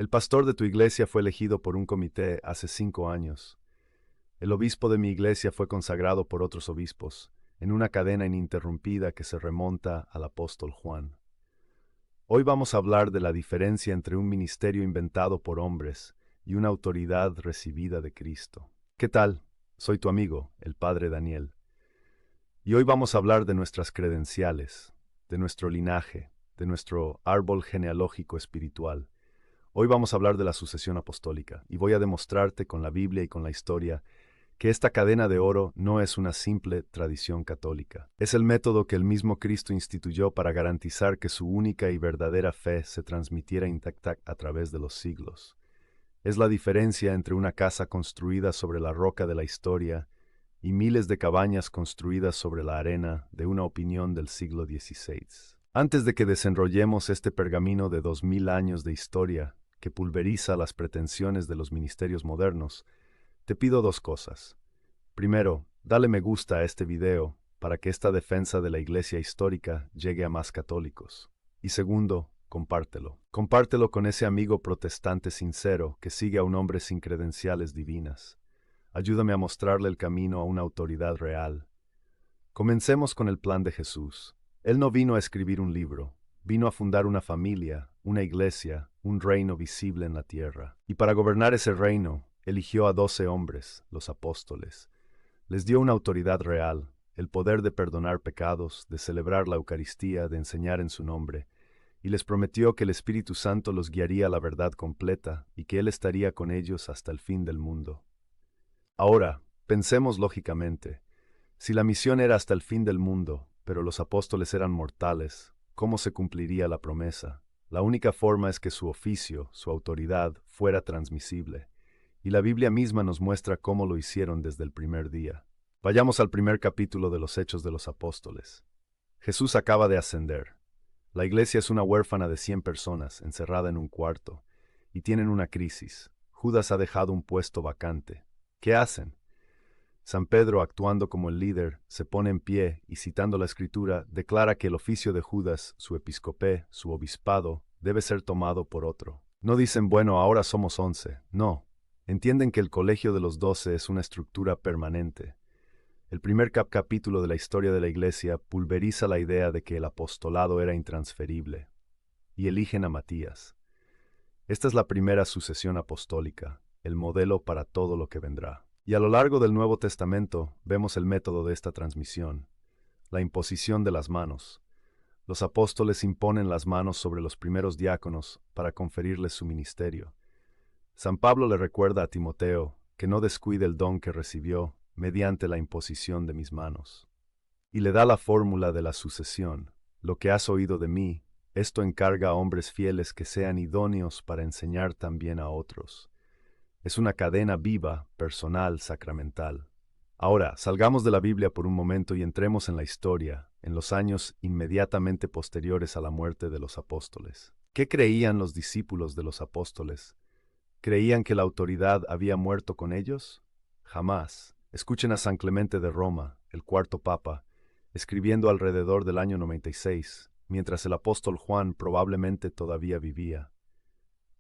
El pastor de tu iglesia fue elegido por un comité hace 5 años. El obispo de mi iglesia fue consagrado por otros obispos, en una cadena ininterrumpida que se remonta al apóstol Juan. Hoy vamos a hablar de la diferencia entre un ministerio inventado por hombres y una autoridad recibida de Cristo. ¿Qué tal? Soy tu amigo, el padre Daniel. Y hoy vamos a hablar de nuestras credenciales, de nuestro linaje, de nuestro árbol genealógico espiritual. Hoy vamos a hablar de la sucesión apostólica y voy a demostrarte con la Biblia y con la historia que esta cadena de oro no es una simple tradición católica. Es el método que el mismo Cristo instituyó para garantizar que su única y verdadera fe se transmitiera intacta a través de los siglos. Es la diferencia entre una casa construida sobre la roca de la historia y miles de cabañas construidas sobre la arena de una opinión del siglo XVI. Antes de que desenrollemos este pergamino de 2000 años de historia que pulveriza las pretensiones de los ministerios modernos, te pido dos cosas. Primero, dale me gusta a este video para que esta defensa de la iglesia histórica llegue a más católicos. Y segundo, compártelo. Compártelo con ese amigo protestante sincero que sigue a un hombre sin credenciales divinas. Ayúdame a mostrarle el camino a una autoridad real. Comencemos con el plan de Jesús. Él no vino a escribir un libro, vino a fundar una familia, una iglesia, un reino visible en la tierra. Y para gobernar ese reino, eligió a 12 hombres, los apóstoles. Les dio una autoridad real, el poder de perdonar pecados, de celebrar la Eucaristía, de enseñar en su nombre, y les prometió que el Espíritu Santo los guiaría a la verdad completa y que Él estaría con ellos hasta el fin del mundo. Ahora, pensemos lógicamente, si la misión era hasta el fin del mundo, pero los apóstoles eran mortales, ¿cómo se cumpliría la promesa? La única forma es que su oficio, su autoridad, fuera transmisible. Y la Biblia misma nos muestra cómo lo hicieron desde el primer día. Vayamos al primer capítulo de los Hechos de los Apóstoles. Jesús acaba de ascender. La iglesia es una huérfana de 100 personas, encerrada en un cuarto, y tienen una crisis. Judas ha dejado un puesto vacante. ¿Qué hacen? San Pedro, actuando como el líder, se pone en pie y, citando la Escritura, declara que el oficio de Judas, su episcopé, su obispado, debe ser tomado por otro. No dicen, bueno, ahora somos 11. No. Entienden que el colegio de los 12 es una estructura permanente. El primer capítulo de la historia de la Iglesia pulveriza la idea de que el apostolado era intransferible, y eligen a Matías. Esta es la primera sucesión apostólica, el modelo para todo lo que vendrá. Y a lo largo del Nuevo Testamento vemos el método de esta transmisión, la imposición de las manos. Los apóstoles imponen las manos sobre los primeros diáconos para conferirles su ministerio. San Pablo le recuerda a Timoteo que no descuide el don que recibió mediante la imposición de mis manos. Y le da la fórmula de la sucesión. Lo que has oído de mí, esto encarga a hombres fieles que sean idóneos para enseñar también a otros. Es una cadena viva, personal, sacramental. Ahora, salgamos de la Biblia por un momento y entremos en la historia, en los años inmediatamente posteriores a la muerte de los apóstoles. ¿Qué creían los discípulos de los apóstoles? ¿Creían que la autoridad había muerto con ellos? Jamás. Escuchen a San Clemente de Roma, el cuarto papa, escribiendo alrededor del año 96, mientras el apóstol Juan probablemente todavía vivía.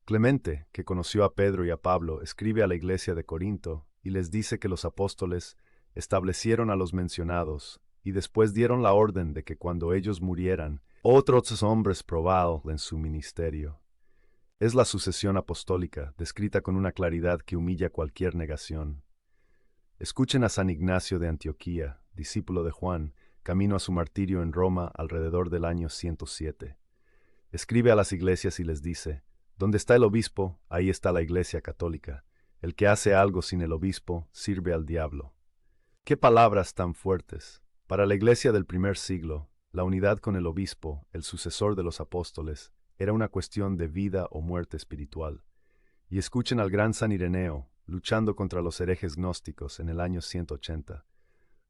Clemente, que conoció a Pedro y a Pablo, escribe a la iglesia de Corinto y les dice que los apóstoles establecieron a los mencionados y después dieron la orden de que cuando ellos murieran, otros hombres probaban en su ministerio. Es la sucesión apostólica, descrita con una claridad que humilla cualquier negación. Escuchen a San Ignacio de Antioquía, discípulo de Juan, camino a su martirio en Roma alrededor del año 107. Escribe a las iglesias y les dice: donde está el obispo, ahí está la iglesia católica. El que hace algo sin el obispo, sirve al diablo. ¡Qué palabras tan fuertes! Para la iglesia del primer siglo, la unidad con el obispo, el sucesor de los apóstoles, era una cuestión de vida o muerte espiritual. Y escuchen al gran San Ireneo, luchando contra los herejes gnósticos en el año 180.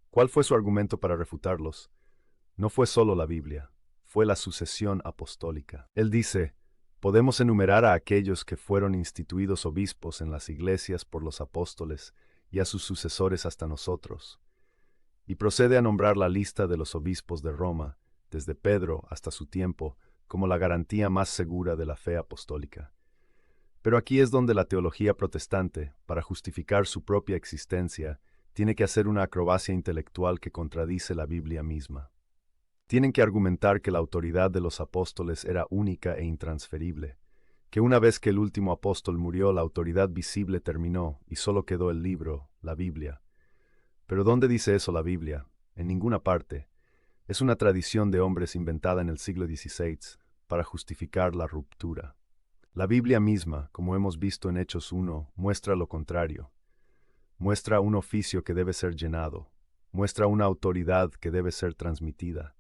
¿Cuál fue su argumento para refutarlos? No fue solo la Biblia, fue la sucesión apostólica. Él dice: podemos enumerar a aquellos que fueron instituidos obispos en las iglesias por los apóstoles y a sus sucesores hasta nosotros. Y procede a nombrar la lista de los obispos de Roma, desde Pedro hasta su tiempo, como la garantía más segura de la fe apostólica. Pero aquí es donde la teología protestante, para justificar su propia existencia, tiene que hacer una acrobacia intelectual que contradice la Biblia misma. Tienen que argumentar que la autoridad de los apóstoles era única e intransferible, que una vez que el último apóstol murió, la autoridad visible terminó y solo quedó el libro, la Biblia. Pero ¿dónde dice eso la Biblia? En ninguna parte. Es una tradición de hombres inventada en el siglo XVI para justificar la ruptura. La Biblia misma, como hemos visto en Hechos 1, muestra lo contrario. Muestra un oficio que debe ser llenado. Muestra una autoridad que debe ser transmitida.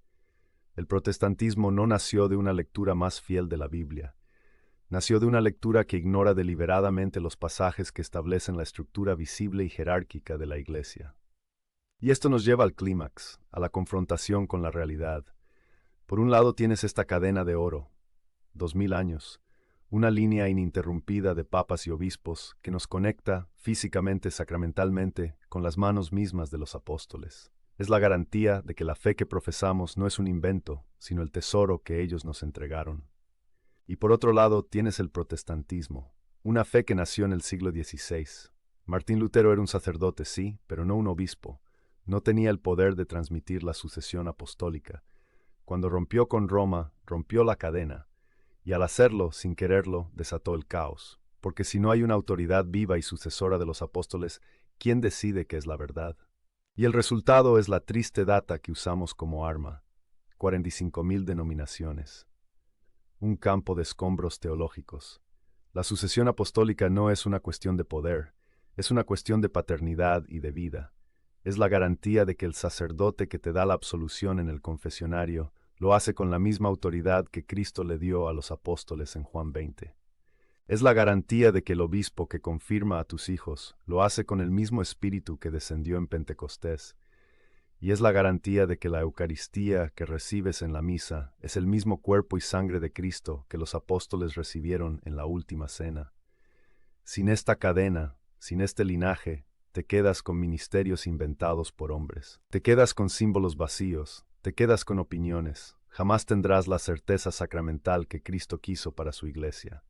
El protestantismo no nació de una lectura más fiel de la Biblia. Nació de una lectura que ignora deliberadamente los pasajes que establecen la estructura visible y jerárquica de la Iglesia. Y esto nos lleva al clímax, a la confrontación con la realidad. Por un lado tienes esta cadena de oro, 2000 años, una línea ininterrumpida de papas y obispos que nos conecta físicamente, sacramentalmente, con las manos mismas de los apóstoles. Es la garantía de que la fe que profesamos no es un invento, sino el tesoro que ellos nos entregaron. Y por otro lado tienes el protestantismo, una fe que nació en el siglo XVI. Martín Lutero era un sacerdote, sí, pero no un obispo. No tenía el poder de transmitir la sucesión apostólica. Cuando rompió con Roma, rompió la cadena, y al hacerlo, sin quererlo, desató el caos. Porque si no hay una autoridad viva y sucesora de los apóstoles, ¿quién decide qué es la verdad? Y el resultado es la triste data que usamos como arma: 45.000 denominaciones. Un campo de escombros teológicos. La sucesión apostólica no es una cuestión de poder, es una cuestión de paternidad y de vida. Es la garantía de que el sacerdote que te da la absolución en el confesionario lo hace con la misma autoridad que Cristo le dio a los apóstoles en Juan 20. Es la garantía de que el obispo que confirma a tus hijos lo hace con el mismo espíritu que descendió en Pentecostés. Y es la garantía de que la Eucaristía que recibes en la misa es el mismo cuerpo y sangre de Cristo que los apóstoles recibieron en la última cena. Sin esta cadena, sin este linaje, te quedas con ministerios inventados por hombres. Te quedas con símbolos vacíos, te quedas con opiniones. Jamás tendrás la certeza sacramental que Cristo quiso para su iglesia.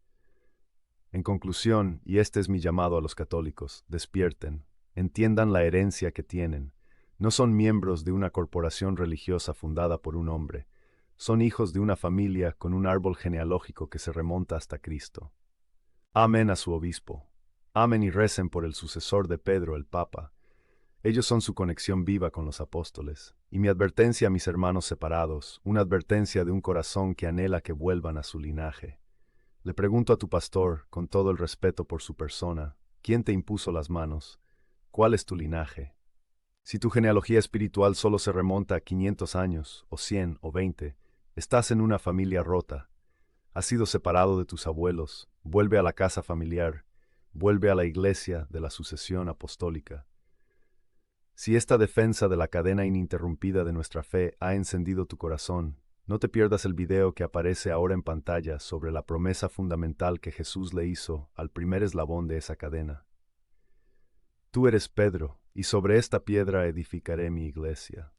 En conclusión, y este es mi llamado a los católicos, despierten, entiendan la herencia que tienen. No son miembros de una corporación religiosa fundada por un hombre. Son hijos de una familia con un árbol genealógico que se remonta hasta Cristo. Amen a su obispo. Amen y recen por el sucesor de Pedro, el Papa. Ellos son su conexión viva con los apóstoles. Y mi advertencia a mis hermanos separados, una advertencia de un corazón que anhela que vuelvan a su linaje. Le pregunto a tu pastor, con todo el respeto por su persona, ¿quién te impuso las manos? ¿Cuál es tu linaje? Si tu genealogía espiritual solo se remonta a 500 años, o 100, o 20, estás en una familia rota. Has sido separado de tus abuelos, vuelve a la casa familiar, vuelve a la iglesia de la sucesión apostólica. Si esta defensa de la cadena ininterrumpida de nuestra fe ha encendido tu corazón, no te pierdas el video que aparece ahora en pantalla sobre la promesa fundamental que Jesús le hizo al primer eslabón de esa cadena. Tú eres Pedro, y sobre esta piedra edificaré mi iglesia.